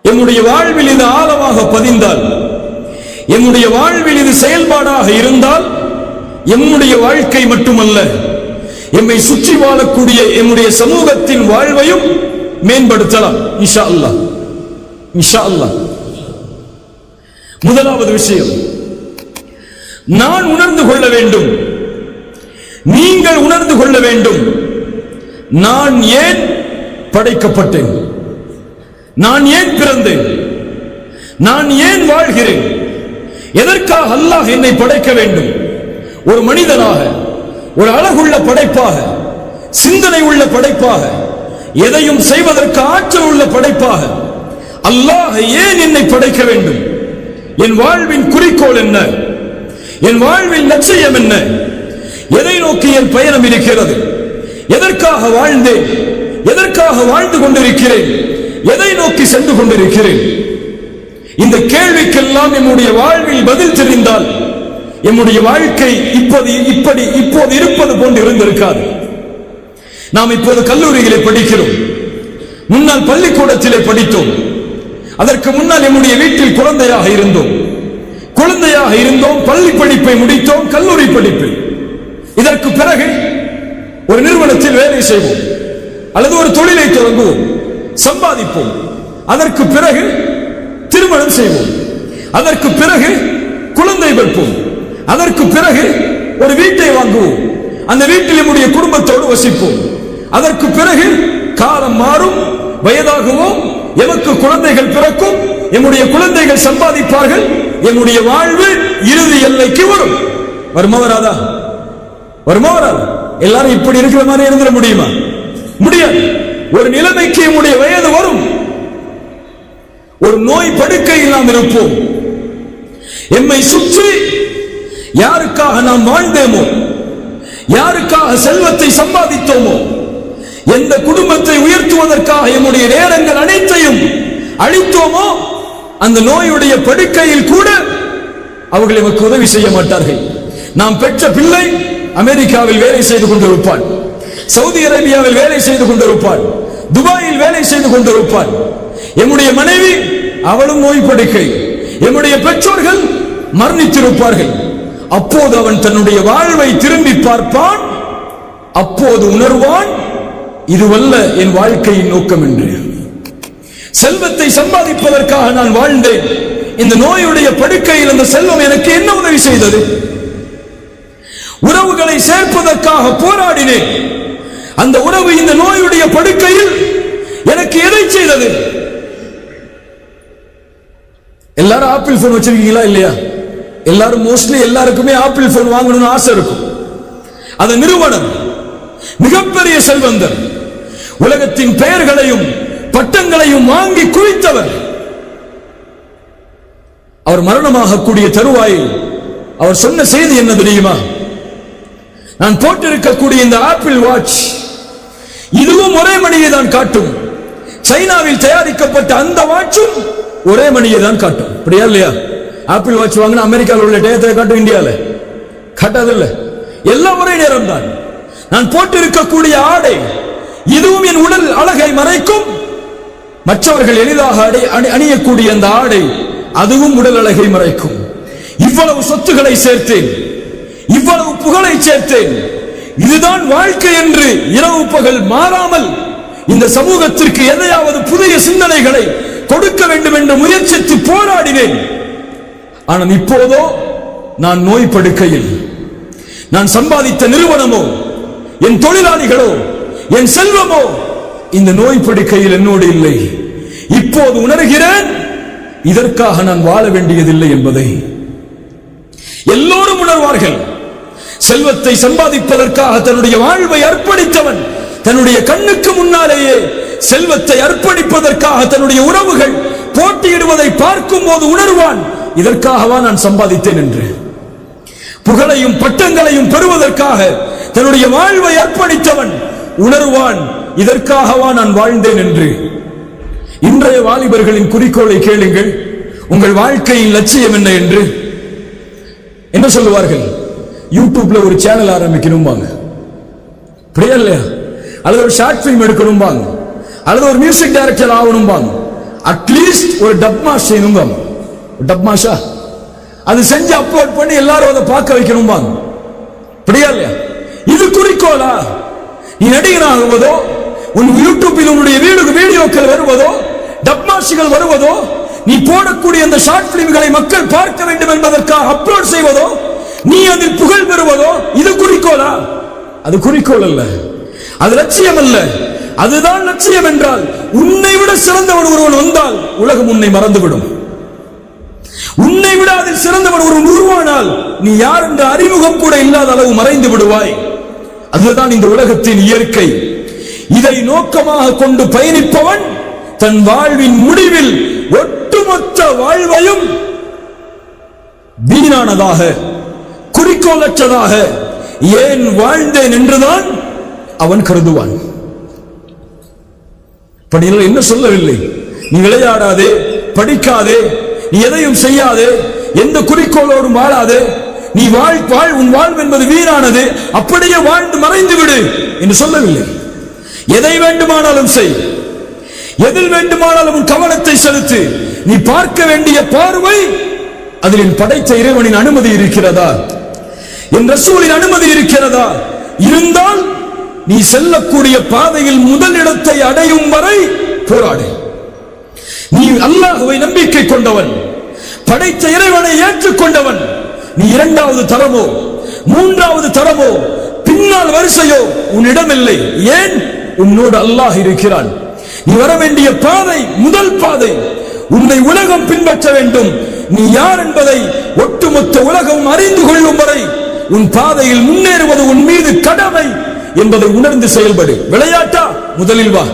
எம்முடைய வாழ்வில் இது ஆழமாக பதிந்தால், எம்முடைய வாழ்வில் இது செயல்பாடாக இருந்தால், எம்முடைய வாழ்க்கை மட்டுமல்ல, எம்மை சுற்றி வாழக்கூடிய எம்முடைய சமூகத்தின் வாழ்வையும் மேம்படுத்தலாம் இன்ஷா அல்லாஹ். இன்ஷா அல்லாஹ். முதலாவது விஷயம், நான் உணர்ந்து கொள்ள வேண்டும், நீங்கள் உணர்ந்து கொள்ள வேண்டும், நான் ஏன் படைக்கப்பட்டேன், நான் ஏன் பிறந்தேன், நான் ஏன் வாழ்கிறேன், எதற்காக அல்லாஹ் என்னை படைக்க வேண்டும். ஒரு மனிதனாக, ஒரு அழகுள்ள படைப்பாக, சிந்தனை உள்ள படைப்பாக, எதையும் செய்வதற்கு ஆற்றல் உள்ள படைப்பாக அல்லாஹ் ஏன் என்னை படைக்க வேண்டும்? என் வாழ்வின் குறிக்கோள் என்ன? என் வாழ்வின் லட்சியம் என்ன? எதை நோக்கி என் பயணம் இருக்கிறது? எதற்காக வாழ்ந்தேன்? எதற்காக வாழ்ந்து கொண்டிருக்கிறேன்? எதை நோக்கி சென்று கொண்டிருக்கிறேன்? இந்த கேள்விக்கெல்லாம் நம்முடைய வாழ்வில் பதில் தெரிந்தால் நம்முடைய வாழ்க்கை இப்போது இருப்பது போன்று இருந்திருக்காது. நாம் இப்போது கல்லூரிகளை படிக்கிறோம், முன்னால் பள்ளிக்கூடத்திலே படித்தோம், அதற்கு முன்னால் நம்முடைய வீட்டில் குழந்தையாக இருந்தோம், பள்ளி படிப்பை முடித்தோம், கல்லூரி படிப்பு. இதற்கு பிறகு ஒரு நிறுவனத்தில் வேலை செய்வோம் அல்லது ஒரு தொழிலை தொடங்குவோம், சம்பாதிப்போம். அதற்கு பிறகு திருமணம் செய்வோம், அதற்கு பிறகு குழந்தை பெறுவோம், அதற்கு பிறகு ஒரு வீட்டை வாங்குவோம், அந்த வீட்டில் நம்முடைய குடும்பத்தோடு வசிப்போம். அதற்கு பிறகு காலம் மாறும், வயதாகுவோம், எமக்கு குழந்தைகள் பிறக்கும், எம்முடைய குழந்தைகள் சம்பாதிப்பார்கள், எம்முடைய வாழ்வு இறுதி எல்லைக்கு வரும். வருமா வராதா? வருமா வராது? எல்லாரும் இப்படி இருக்கிற மாதிரி இருந்துட முடியுமா? முடியாது. ஒரு நிலைமைக்கு நம்முடைய வயது வரும், ஒரு நோய் படுக்கையில் நாம் இருப்போம். எம்மை சுற்றி யாருக்காக நாம் வாழ்ந்தேமோ, யாருக்காக செல்வத்தை சம்பாதித்தோமோ, எந்த குடும்பத்தை உயர்த்துவதற்காக நம்முடைய நேரங்கள் அனைத்தையும் அளித்தோமோ, அந்த நோயுடைய படுக்கையில் கூட அவர்கள் நமக்கு உதவி செய்ய மாட்டார்கள். நாம் பெற்ற பிள்ளை அமெரிக்காவில் வேலை செய்து கொண்டிருப்பான், சவுதி அரேபியாவில் வேலை செய்து கொண்டிருப்பான், துபாயில் வேலை செய்து கொண்டிருப்பான். எம்முடைய மனைவி அவளும் நோய் படுக்கை, எம்முடைய பெற்றோர்கள் மரணித்திருப்பார்கள். அப்போது அவன் தன்னுடைய வாழ்வை திரும்பி பார்ப்பான், அப்போது உணர்வான், இதுவல்ல என் வாழ்க்கையின் நோக்கம் என்று. செல்வத்தை சம்பாதிப்பதற்காக நான் வாழ்ந்தேன், இந்த நோயுடைய படுக்கையில் அந்த செல்வம் எனக்கு என்ன உதவி செய்தது? உறவுகளை சேர்ப்பதற்காக போராடினேன், அந்த உறவு இந்த நோயுடைய படுக்கையில் எனக்கு எதை செய்தது? எல்லாரும் ஆப்பிள் போன் வச்சிருக்கீங்களா இல்லையா? எல்லாரும் மோஸ்ட்லி எல்லாருக்குமே ஆப்பிள் போன் வாங்கணும்னு ஆசை இருக்கும். அந்த நிறுவனம் மிகப்பெரிய செல்வந்தர், உலகத்தின் பெயர்களையும் பட்டங்களையும் வாங்கி குவித்தவர். அவர் மரணமாக கூடிய தருவாயில் அவர் சொன்ன செய்தி என்ன தெரியுமா? நான் போட்டிருக்கக்கூடிய இந்த ஆப்பிள் வாட்ச் இதுவும் ஒரே மணியை தான் காட்டும், சைனாவில் தயாரிக்கப்பட்ட அந்த வாட்சும் ஒரே மணியை தான் காட்டும். அப்படியா இல்லையா? ஆப்பிள் வாட்ச் வாங்கினா அமெரிக்காவில் உள்ள டயத்தை காட்டும், இந்தியாவில் காட்டாதில்ல. எல்லாம் ஒரே நேரம் தான். நான் போட்டிருக்கக்கூடிய ஆடை இதுவும் என் உடல் அழகை மறைக்கும், மற்றவர்கள் எளிதாக அணியக்கூடிய அந்த ஆடை அதுவும் உடல் அழகை மறைக்கும். இவ்வளவு சொத்துக்களை சேர்த்தேன், இவ்வளவு புகழை சேர்த்தேன், இதுதான் வாழ்க்கை என்று இரவு பகல் மாறாமல் இந்த சமூகத்திற்கு எதையாவது புதிய சிந்தனைகளை கொடுக்க வேண்டும் என்று முயற்சித்து போராடினேன். ஆனால் இப்போதோ நான் நோய் படுக்கையில், நான் சம்பாதித்த நிறுவனமோ, என் தொழிலாளிகளோ, என் செல்வமோ இந்த நோய் படுக்கையில் என்னோடு இல்லை. இப்போது உணர்கிறேன், இதற்காக நான் வாழ வேண்டியதில்லை என்பதை. எல்லோரும் உணர்வார்கள். செல்வத்தை சம்பாதிப்பதற்காக தன்னுடைய வாழ்வை அர்ப்பணித்தவன் தன்னுடைய கண்ணுக்கு முன்னாலேயே செல்வத்தை அர்ப்பணிப்பதற்காக தன்னுடைய உறவுகள் போட்டியிடுவதை பார்க்கும் போது உணர்வான், இதற்காகவா நான் சம்பாதித்தேன் என்று. புகழையும் பட்டங்களையும் பெறுவதற்காக தன்னுடைய வாழ்வை அர்ப்பணித்தவன் உணர்வான், இதற்காகவா நான் வாழ்ந்தேன் என்று. இன்றைய வாலிபர்களின் குறிக்கோளை கேளுங்கள், உங்கள் வாழ்க்கையின் லட்சியம் என்ன என்று. என்ன சொல்லுவார்கள்? யூடியூப்ல ஒரு சேனல் ஆரம்பிக்கணும்பாங்க, அப்படியே இல்லையா? அல்லது ஒரு ஷார்ட் பிலிம் எடுக்கணும்பாங்க, அல்லது ஒரு மியூசிக் டைரக்டர் ஆகணும்பாங்க, அட்லீஸ்ட் ஒரு டப்மாஷ் செய்யணுங்க. டப்மாஷா அது செஞ்சு அப்லோட் பண்ணி எல்லாரும் அதை பார்க்க வைக்கணும். அப்படியா இல்லையா? இது குறிக்கோளா? நீ நடிகனாகுவதோ, உன் யூடியூபில் உன்னுடைய வீடியோக்கள் வருவதோ, டப்மாஷிகள் வருவதோ, நீ போடக்கூடிய அந்த ஷார்ட் பிலிம்களை மக்கள் பார்க்க வேண்டும் என்பதற்காக அப்லோட் செய்வதோ, நீ அதில் புகழ் பெறுவதோ, இது குறிக்கோளா? அது குறிக்கோள் அல்ல, அது லட்சியம் அல்ல. அதுதான் லட்சியம் என்றால் உன்னை விட சிறந்தவன் ஒருவன் வந்தால் உலகம் உன்னை மறந்துவிடும். உன்னை விட அதில் சிறந்தவன் ஒருவன் உருவானால் நீ யார் என்ற அறிமுகம் கூட இல்லாத அளவு மறைந்து விடுவாய். அதுதான் இந்த உலகத்தின் இயற்கை. இதை நோக்கமாக கொண்டு பயணிப்பவன் தன் வாழ்வின் முடிவில் ஒட்டுமொத்த வாழ்வையும் வீணானதாக, குறிக்கோளற்றதாக ஏன் வாழ்ந்தேன் என்றுதான் அவன் கருதுவான். என்ன சொல்லவில்லை, நீ விளையாடாதே, படிக்காதே, நீ எதையும் செய்யாதே, எந்த குறிக்கோளோடும் வாழாதே, நீ உன் வாழ்வு என்பது வீணானது, அப்படியே வாழ்ந்து மறைந்து விடு என்று சொல்லவில்லை. எதை வேண்டுமானாலும் செய், எதில் வேண்டுமானாலும் உன் கவனத்தை செலுத்து. நீ பார்க்க வேண்டிய பார்வை அதில் என் படைத்த இறைவனின் அனுமதி இருக்கிறதா, என் ரசூலின் அனுமதி இருக்கிறதா? இருந்தால் நீ செல்லக்கூடிய பாதையில் முதல் இடத்தை அடையும் வரை போராடு. நீ அல்லாஹ்வை நம்பிக்கை கொண்டவன், படைத்த இறைவனை ஏற்றுக்கொண்டவன். நீ இரண்டாவது தரமோ மூன்றாவது தரமோ பின்னால் வரிசையோ உன்னிடம் இல்லை. ஏன்? உன்னோடு அல்லாஹ் இருக்கிறான். நீ வர வேண்டிய பாதை முதல் பாதை. உன்னை உலகம் பின்பற்ற வேண்டும். நீ யார் என்பதை ஒட்டுமொத்த உலகம் அறிந்து கொள்ளும் வரை உன் பாதையில் முன்னேறுவது உன் மீது கடமை என்பதை உணர்ந்து செயல்படு. விளையாட்டா? முதலில் வா.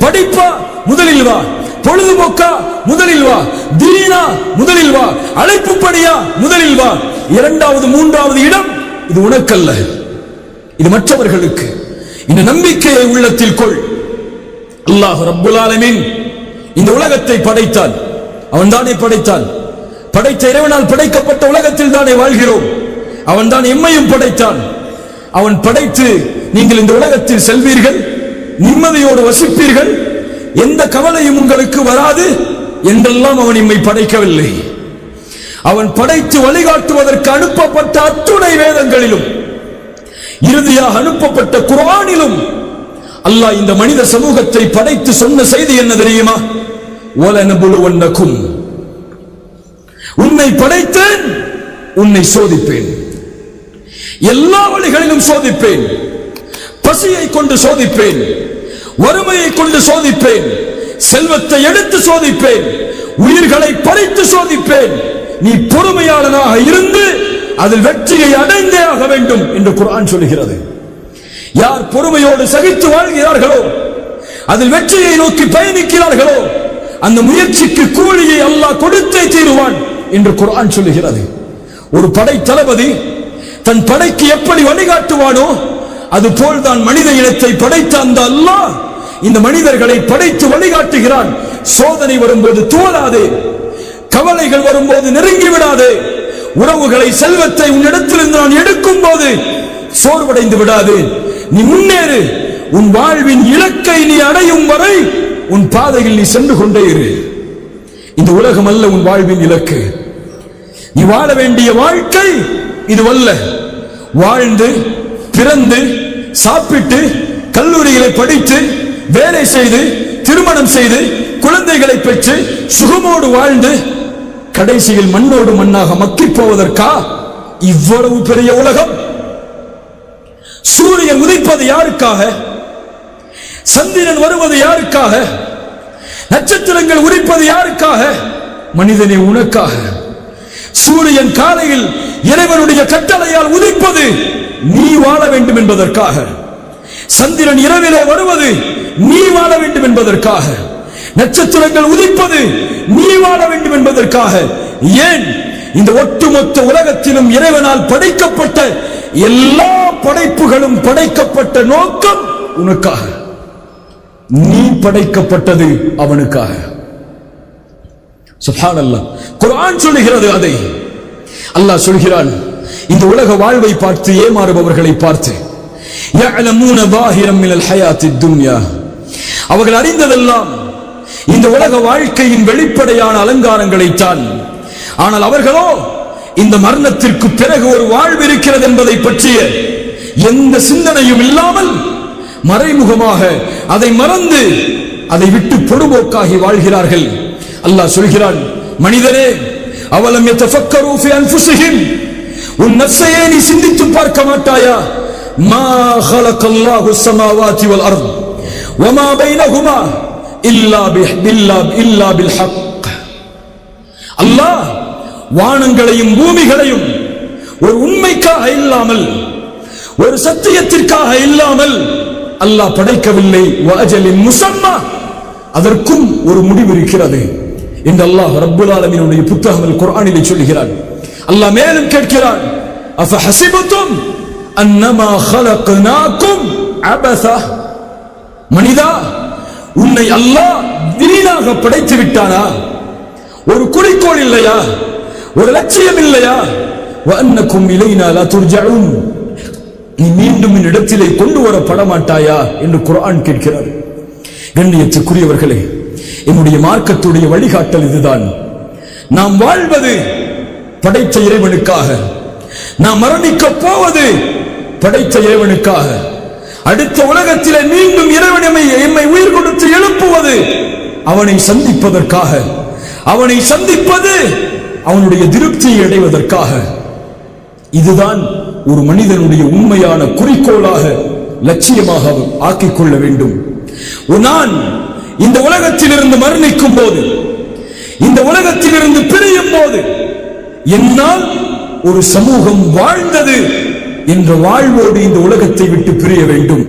படிப்பா? முதலில் வா. பொழுதுபோக்கா? முதலில் வா. தீனா? முதலில் வா. அழைப்பு பணியா? முதலில் வா. இரண்டாவது மூன்றாவது இடம் இது உனக்கல்ல, இது மற்றவர்களுக்கு. இந்த நம்பிக்கையை உள்ளத்தில் கொள். அல்லாஹ் ரப்புல் ஆலமீன் இந்த உலகத்தை படைத்தான். அவன் தானே படைத்தான். படைத்த இறைவனால் படைக்கப்பட்ட உலகத்தில் தானே வாழ்கிறோம். அவன் தான் எம்மையும் படைத்தான். அவன் படைத்து நீங்கள் இந்த உலகத்தில் செல்வீர்கள், நிம்மதியோடு வசிப்பீர்கள், எந்த கவலையும் உங்களுக்கு வராது என்றெல்லாம் அவன் எம்மை படைக்கவில்லை. அவன் படைத்து வழிகாட்டுவதற்கு அனுப்பப்பட்ட அத்துணை வேதங்களிலும் இறுதியாக அனுப்பப்பட்ட குர்ஆனிலும் அல்லாஹ் இந்த மனித சமூகத்தை படைத்து சொன்ன செய்தி என்ன தெரியுமா? வலனபுலுவன்னகும், உன்னை படைத்தேன், உன்னை சோதிப்பேன், எல்லா வழிகளிலும் சோதிப்பேன். பசியை கொண்டு சோதிப்பேன், வறுமையை கொண்டு சோதிப்பேன், செல்வத்தை எடுத்து சோதிப்பேன், உயிர்களை பறித்து சோதிப்பேன். நீ பொறுமையாளனாக இருந்து அதில் வெற்றியை அடைந்தே ஆக வேண்டும் என்று குர்ஆன் சொல்கிறது. யார் பொறுமையோடு சகித்து வாழ்கிறார்களோ, அதில் வெற்றியை நோக்கி பயணிக்கிறார்களோ, அந்த முயற்சிக்கு கூலியை அல்லாஹ் கொடுத்தே தீருவான் என்று குர்ஆன் சொல்கிறது. ஒரு படை தளபதி தன் படைக்கு எப்படி வழிகாட்டுவானோ அதுபோல் தான் மனித இனத்தை படைத்த அந்த அல்லாஹ் இந்த மனிதர்களை படைத்து வழிகாட்டுகிறான். சோதனை வரும்போது தோலாதே, கவலைகள் வரும்போது நெருங்கி விடாதே, உறவுகளை செல்வத்தை உன்னிடத்திலிருந்து நான் எடுக்கும் போது சோர்வடைந்து விடாது. நீ முன்னேறு. உன் வாழ்வின் இலக்கை நீ அடையும் வரை உன் பாதையில் நீ சென்று கொண்டே இரு. இந்த உலகம் அல்ல உன் வாழ்வின் இலக்கு. நீ வாழ வேண்டிய வாழ்க்கை இதுவல்ல. வாழ்ந்து பிறந்து சாப்பிட்டு கல்லூரிகளை படித்து வேலை செய்து திருமணம் செய்து குழந்தைகளை பெற்று சுகமோடு வாழ்ந்து கடைசியில் மண்ணோடு மண்ணாக மக்கி போவதற்கா இவ்வளவு பெரிய உலகம்? சூரியன் உதிப்பது யாருக்காக? சந்திரன் வருவது யாருக்காக? நட்சத்திரங்கள் உதிப்பது யாருக்காக? மனிதனே உனக்காக. சூரியன் காலையில் இறைவனுடைய கட்டளையால் உதிப்பது நீ வாழ வேண்டும் என்பதற்காக. சந்திரன் இரவிலே வருவது நீ வாழ வேண்டும் என்பதற்காக. நட்சத்திரங்கள் உதிப்பது நீ வாழ வேண்டும் என்பதற்காக. ஏன்? இந்த ஒட்டுமொத்த உலகத்திலும் இறைவனால் படைக்கப்பட்ட எல்லா படைப்புகளும் படைக்கப்பட்ட நோக்கம் உனக்காக. நீ படைக்கப்பட்டது அவனுக்காக. சுப்ஹானல்லாஹ். குர்ஆன் சொல்கிறது அதை. அல்லாஹ் சொல்கிறான், இந்த உலக வாழ்வை பார்த்து ஏமாறுபவர்களை பார்த்து, யஅலமூன ظاهرا من الحياة الدنيا, அவர்கள் அறிந்ததெல்லாம் இந்த உலக வாழ்க்கையின் வெளிப்படையான அலங்காரங்களைத்தான். ஆனால் அவர்களோ இந்த மரணத்திற்கு பிறகு ஒரு வாழ்வு இருக்கிறது என்பதை பற்றிய எந்த சிந்தனையும் இல்லாமல் மறைமுகமாக அதை மறந்து அதை விட்டு பொடுபோக்காகி வாழ்கிறார்கள். அல்லாஹ் சொல்கிறான், மனிதரே, அவலம் யதஃபக்கரு ஃபீ அன்ஃபுஸிஹிம், உன் நஃப்ஸையே நீ சிந்தித்து பார்க்க மாட்டாயா? மா ஹலகல்லாஹு ஸமாவாதி வல் அர்த் வமா பைனஹுமா இல்லா பில் ஹக். அல்லாஹ் வானங்களையும் பூமிகளையும் ஒரு உண்மைக்காக இல்லாமல், ஒரு சத்தியத்திற்காக இல்லாமல் அல்லாஹ் படைக்கவில்லை. வஅஜலின் முஸம்மா, அதற்கும் ஒரு முடிவு இருக்கிறது என்று அல்லாஹ் ரப்புல் ஆலமீனுடைய புத்தகம் குர்ஆனிலே சொல்கிறான். அல்லாஹ் மேலும் கேட்கிறான், அஃபஹஸிபதும் அன்னமா خلقناكم அபஸா, மனிதா, உன்னை அல்லாஹ் வீணாக படைத்து விட்டானா? ஒரு குறிக்கோள் இல்லையா? ஒரு லட்சியம் இல்லையா? வஅன்னக்கும் இலைனா லா துர்ஜஊன், நீ மீண்டும் இந்த இடத்திலே கொண்டு வரப்பட மாட்டாயா என்று குர்ஆன் கேட்கிறார். கண்ணியத்துக்குரியவர்களே, என்னுடைய மார்க்கத்துடைய வழிகாட்டல் இதுதான். நாம் வாழ்வது படைத்த இறைவனுக்காக, நாம் மரணிக்க போவது படைத்த இறைவனுக்காக. அடுத்த உலகத்திலே மீண்டும் இறைவன் எம்மை உயிர் கொடுத்து எழுப்புவது அவனை சந்திப்பதற்காக, அவனை சந்திப்பது அவனுடைய திருப்தியை அடைவதற்காக. இதுதான் ஒரு மனிதனுடைய உண்மையான குறிக்கோளாக, லட்சியமாக ஆக்கிக் கொள்ள வேண்டும். நான் இந்த உலகத்திலிருந்து மரணிக்கும் போது, இந்த உலகத்திலிருந்து பிரியும் போது, என்னால் ஒரு சமூகம் வாழ்ந்தது என்ற வாழ்வோடு இந்த உலகத்தை விட்டு பிரிய வேண்டும்.